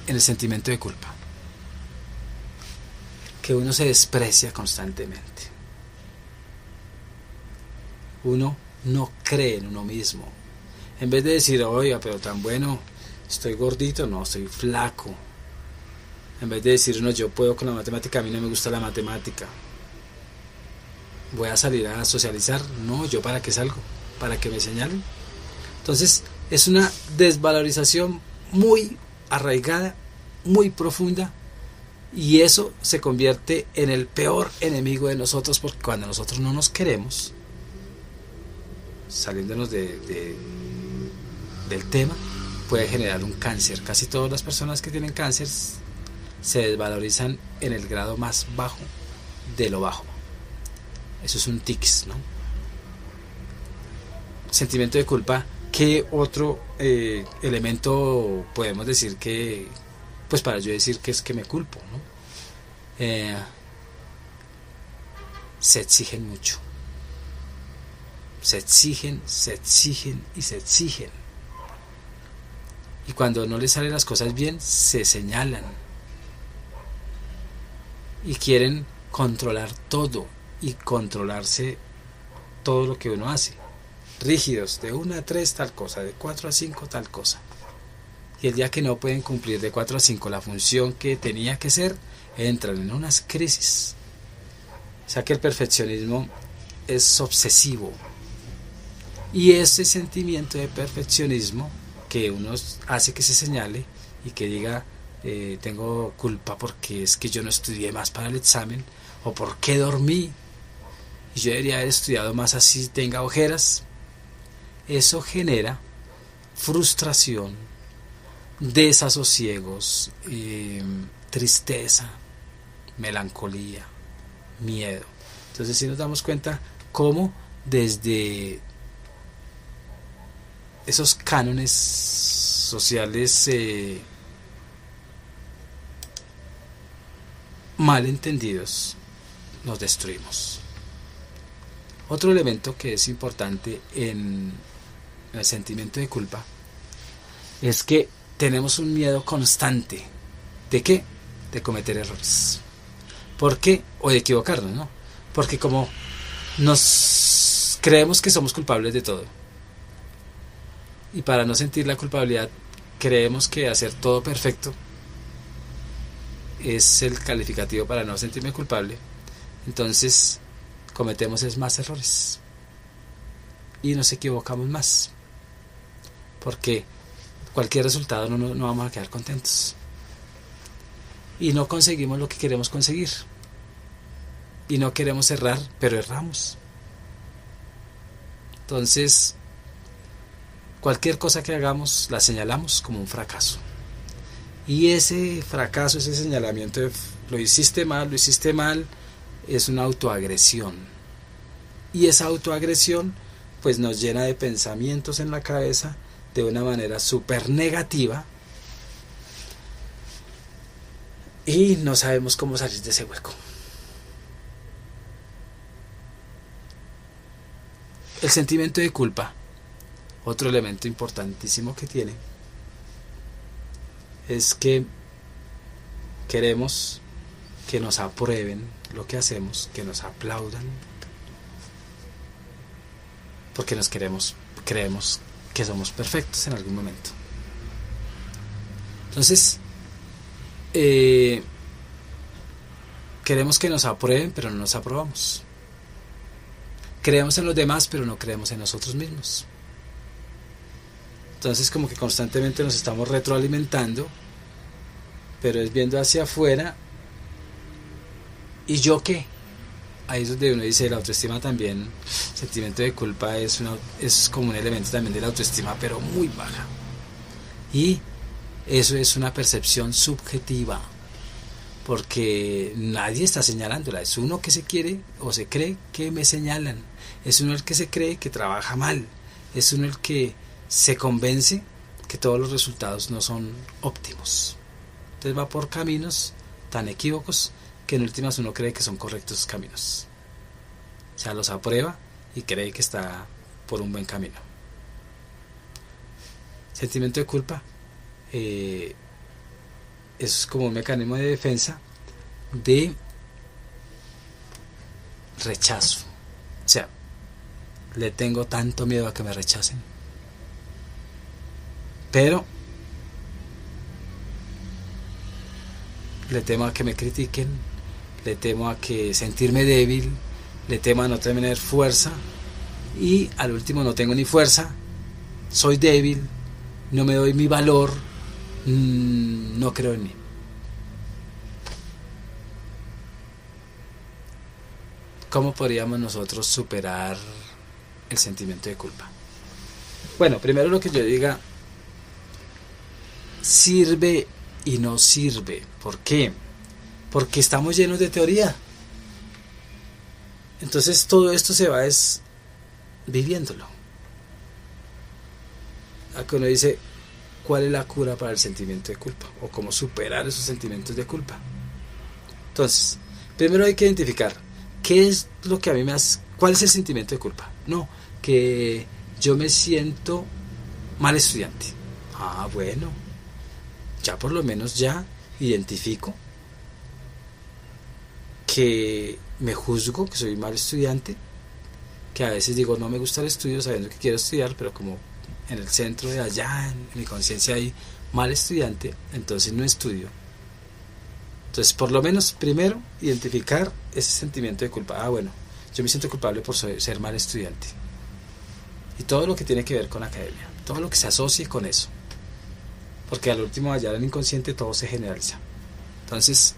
S1: el sentimiento de culpa, que uno se desprecia constantemente. Uno no cree en uno mismo. En vez de decir, oiga, pero tan bueno, estoy gordito, no, estoy flaco. En vez de decir, no, yo puedo con la matemática, a mí no me gusta la matemática. Voy a salir a socializar, no, yo para qué salgo, para que me señalen. Entonces es una desvalorización muy arraigada, muy profunda, y eso se convierte en el peor enemigo de nosotros, porque cuando nosotros no nos queremos, saliéndonos del tema, puede generar un cáncer. Casi todas las personas que tienen cáncer se desvalorizan en el grado más bajo de lo bajo. Eso es un tics, ¿no? Sentimiento de culpa. ¿Qué otro elemento podemos decir que, pues para yo decir que es que me culpo, ¿no? Se exigen mucho. Se exigen y se exigen. Y cuando no les salen las cosas bien, se señalan. Y quieren controlar todo y controlarse todo lo que uno hace. Rígidos, de 1 a 3 tal cosa, de 4 a 5 tal cosa. Y el día que no pueden cumplir de 4 a 5 la función que tenía que ser, entran en unas crisis. O sea que el perfeccionismo es obsesivo. Y ese sentimiento de perfeccionismo que uno hace que se señale y que diga, tengo culpa porque es que yo no estudié más para el examen, o porque dormí y yo debería haber estudiado más así tenga ojeras. Eso genera frustración, desasosiegos, tristeza, melancolía, miedo. Entonces si nos damos cuenta cómo desde esos cánones sociales mal entendidos nos destruimos. Otro elemento que es importante en el sentimiento de culpa es que tenemos un miedo constante. ¿De qué? De cometer errores. ¿Por qué? O de equivocarnos, ¿no? Porque como nos creemos que somos culpables de todo, y para no sentir la culpabilidad creemos que hacer todo perfecto es el calificativo para no sentirme culpable, entonces cometemos más errores y nos equivocamos más, porque cualquier resultado no vamos a quedar contentos y no conseguimos lo que queremos conseguir y no queremos errar, pero erramos. Entonces cualquier cosa que hagamos la señalamos como un fracaso, y ese fracaso, ese señalamiento de lo hiciste mal, es una autoagresión, y esa autoagresión pues nos llena de pensamientos en la cabeza de una manera súper negativa y no sabemos cómo salir de ese hueco. El sentimiento de culpa, otro elemento importantísimo que tiene, es que queremos que nos aprueben lo que hacemos, que nos aplaudan, porque creemos que somos perfectos en algún momento. Entonces, queremos que nos aprueben, pero no nos aprobamos. Creemos en los demás, pero no creemos en nosotros mismos. Entonces, como que constantemente nos estamos retroalimentando, pero es viendo hacia afuera. ¿Y yo qué? Ahí es donde uno dice, la autoestima también, el sentimiento de culpa es como un elemento también de la autoestima, pero muy baja. Y eso es una percepción subjetiva, porque nadie está señalándola. Es uno que se quiere o se cree que me señalan. Es uno el que se cree que trabaja mal. Es uno el que se convence que todos los resultados no son óptimos. Entonces va por caminos tan equívocos que en últimas uno cree que son correctos esos caminos. O sea, los aprueba y cree que está por un buen camino. Sentimiento de culpa. Eso es como un mecanismo de defensa de rechazo. O sea, le tengo tanto miedo a que me rechacen, pero le temo a que me critiquen, le temo a que sentirme débil, le temo a no tener fuerza, y al último no tengo ni fuerza, soy débil, no me doy mi valor, no creo en mí. ¿Cómo podríamos nosotros superar el sentimiento de culpa? Bueno, primero lo que yo diga, sirve y no sirve. ¿Por qué? Porque estamos llenos de teoría. Entonces todo esto se va viviéndolo. Acá uno dice, ¿cuál es la cura para el sentimiento de culpa? O cómo superar esos sentimientos de culpa. Entonces, primero hay que identificar qué es lo que a mí me hace, cuál es el sentimiento de culpa. No, que yo me siento mal estudiante. Ah, bueno, ya por lo menos ya identifico que me juzgo, que soy mal estudiante, que a veces digo no me gusta el estudio sabiendo que quiero estudiar, pero como en el centro de allá, en mi conciencia hay mal estudiante, entonces no estudio. Entonces por lo menos primero identificar ese sentimiento de culpa. Ah, bueno, yo me siento culpable por ser mal estudiante. Y todo lo que tiene que ver con academia, todo lo que se asocie con eso, porque al último allá en el inconsciente todo se generaliza. Entonces,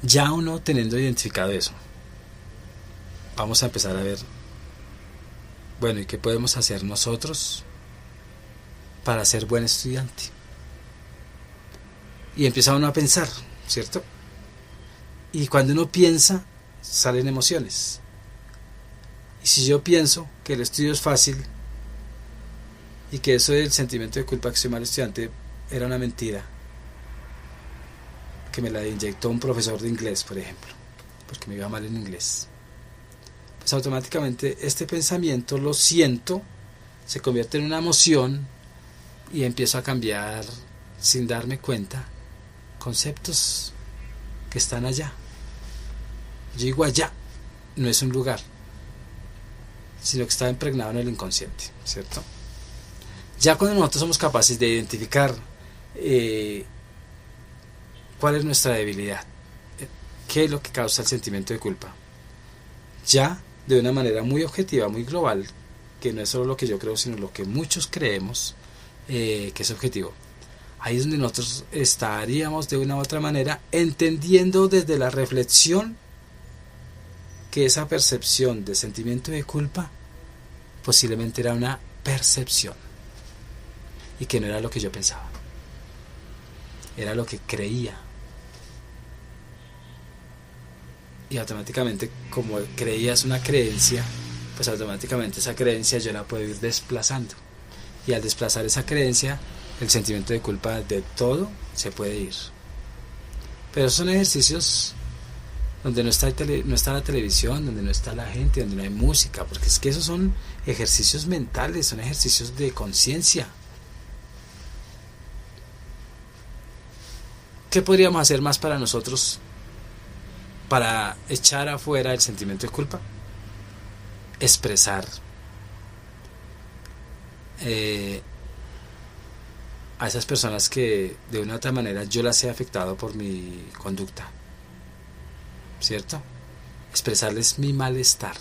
S1: ya uno teniendo identificado eso, vamos a empezar a ver, bueno, ¿y qué podemos hacer nosotros para ser buen estudiante? Y empieza uno a pensar, ¿cierto? Y cuando uno piensa, salen emociones. Y si yo pienso que el estudio es fácil y que eso del sentimiento de culpa que soy mal estudiante era una mentira, que me la inyectó un profesor de inglés, por ejemplo, porque me iba mal en inglés, pues automáticamente este pensamiento lo siento, se convierte en una emoción y empiezo a cambiar sin darme cuenta conceptos que están allá. Yo digo allá, no es un lugar, sino que está impregnado en el inconsciente, ¿cierto? Ya cuando nosotros somos capaces de identificar cuál es nuestra debilidad, qué es lo que causa el sentimiento de culpa, ya de una manera muy objetiva, muy global, que no es solo lo que yo creo, sino lo que muchos creemos que es objetivo, ahí es donde nosotros estaríamos de una u otra manera entendiendo desde la reflexión que esa percepción de sentimiento de culpa posiblemente era una percepción y que no era lo que yo pensaba, era lo que creía. Y automáticamente, como creías una creencia, pues automáticamente esa creencia yo la puedo ir desplazando, y al desplazar esa creencia el sentimiento de culpa de todo se puede ir. Pero son ejercicios donde no está la televisión, donde no está la gente, donde no hay música, porque es que esos son ejercicios mentales, son ejercicios de conciencia. ¿Qué podríamos hacer más para nosotros para echar afuera el sentimiento de culpa? expresar a esas personas que de una u otra manera yo las he afectado por mi conducta, ¿cierto? Expresarles mi malestar,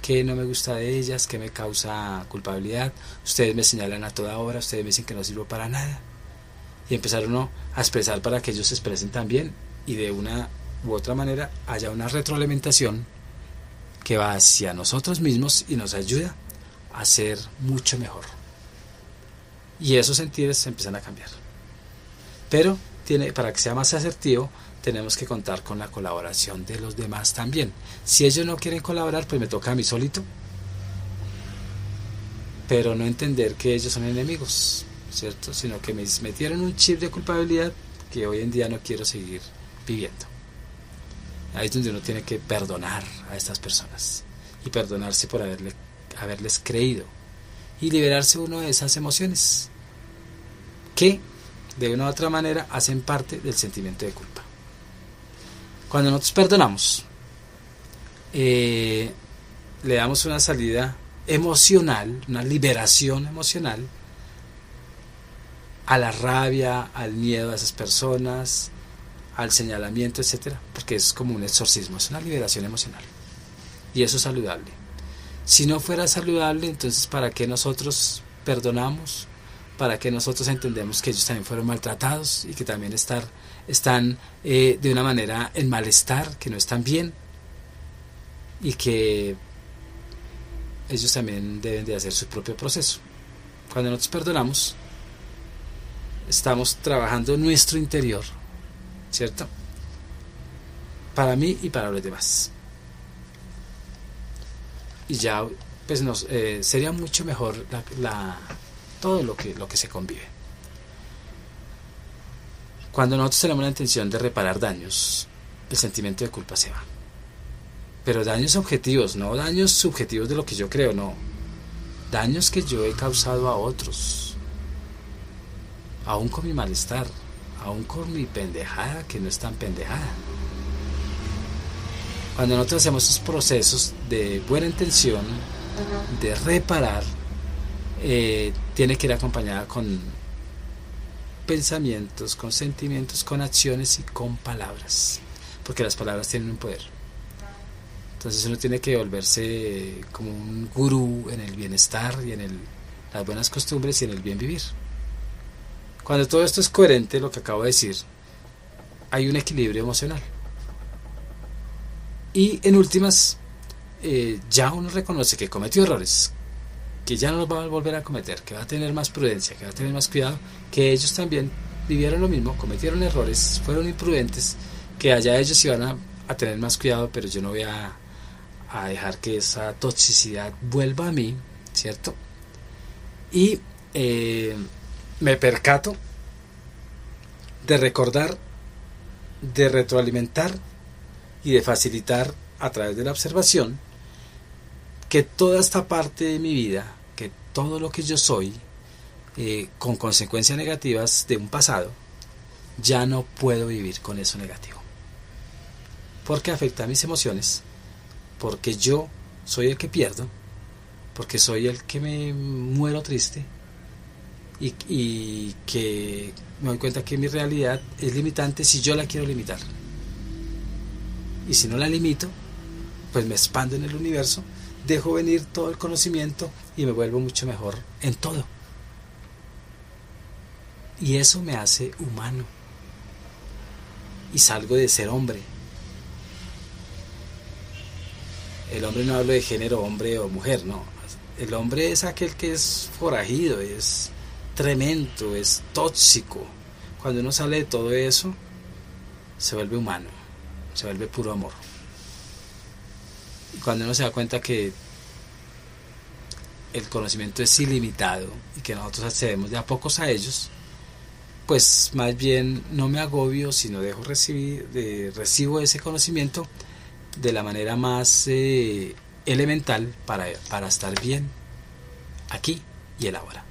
S1: que no me gusta de ellas, que me causa culpabilidad, ustedes me señalan a toda hora, ustedes me dicen que no sirvo para nada, y empezar uno a expresar para que ellos se expresen también, y de una u otra manera haya una retroalimentación que va hacia nosotros mismos y nos ayuda a ser mucho mejor, y esos sentidos empiezan a cambiar. Pero para que sea más asertivo, tenemos que contar con la colaboración de los demás también. Si ellos no quieren colaborar, pues me toca a mí solito, pero no entender que ellos son enemigos, ¿cierto? Sino que me metieron un chip de culpabilidad que hoy en día no quiero seguir viviendo. Ahí es donde uno tiene que perdonar a estas personas y perdonarse por haberles creído y liberarse uno de esas emociones que de una u otra manera hacen parte del sentimiento de culpa. Cuando nosotros perdonamos, le damos una salida emocional, una liberación emocional a la rabia, al miedo a esas personas, al señalamiento, etcétera, porque es como un exorcismo, es una liberación emocional, y eso es saludable. Si no fuera saludable, entonces ¿para qué nosotros perdonamos? ¿Para qué nosotros entendemos que ellos también fueron maltratados y que también están de una manera en malestar, que no están bien, y que ellos también deben de hacer su propio proceso? Cuando nosotros perdonamos, estamos trabajando en nuestro interior, ¿cierto? Para mí y para los demás. Y ya pues sería mucho mejor todo lo que se convive. Cuando nosotros tenemos la intención de reparar daños, el sentimiento de culpa se va. Pero daños objetivos, no daños subjetivos de lo que yo creo, no. Daños que yo he causado a otros, aún con mi malestar, aún con mi pendejada que no es tan pendejada. Cuando nosotros hacemos esos procesos de buena intención, de reparar, tiene que ir acompañada con pensamientos, con sentimientos, con acciones y con palabras, porque las palabras tienen un poder. Entonces uno tiene que volverse como un gurú en el bienestar y en las buenas costumbres y en el bien vivir. Cuando todo esto es coherente, lo que acabo de decir, hay un equilibrio emocional. Y en últimas, ya uno reconoce que cometió errores, que ya no los va a volver a cometer, que va a tener más prudencia, que va a tener más cuidado, que ellos también vivieron lo mismo, cometieron errores, fueron imprudentes, que allá ellos iban a tener más cuidado, pero yo no voy a dejar que esa toxicidad vuelva a mí, ¿cierto? Y me percato de recordar, de retroalimentar y de facilitar a través de la observación que toda esta parte de mi vida, que todo lo que yo soy, con consecuencias negativas de un pasado, ya no puedo vivir con eso negativo, porque afecta a mis emociones, porque yo soy el que pierdo, porque soy el que me muero triste, y que me doy cuenta que mi realidad es limitante si yo la quiero limitar, y si no la limito, pues me expando en el universo, dejo venir todo el conocimiento y me vuelvo mucho mejor en todo, y eso me hace humano y salgo de ser hombre. El hombre, no hablo de género hombre o mujer, no. El hombre es aquel que es forajido, es tremendo, es tóxico. Cuando uno sale de todo eso, se vuelve humano, se vuelve puro amor. Y cuando uno se da cuenta que el conocimiento es ilimitado y que nosotros accedemos de a pocos a ellos, pues más bien no me agobio, sino recibo ese conocimiento de la manera más elemental para estar bien aquí y el ahora.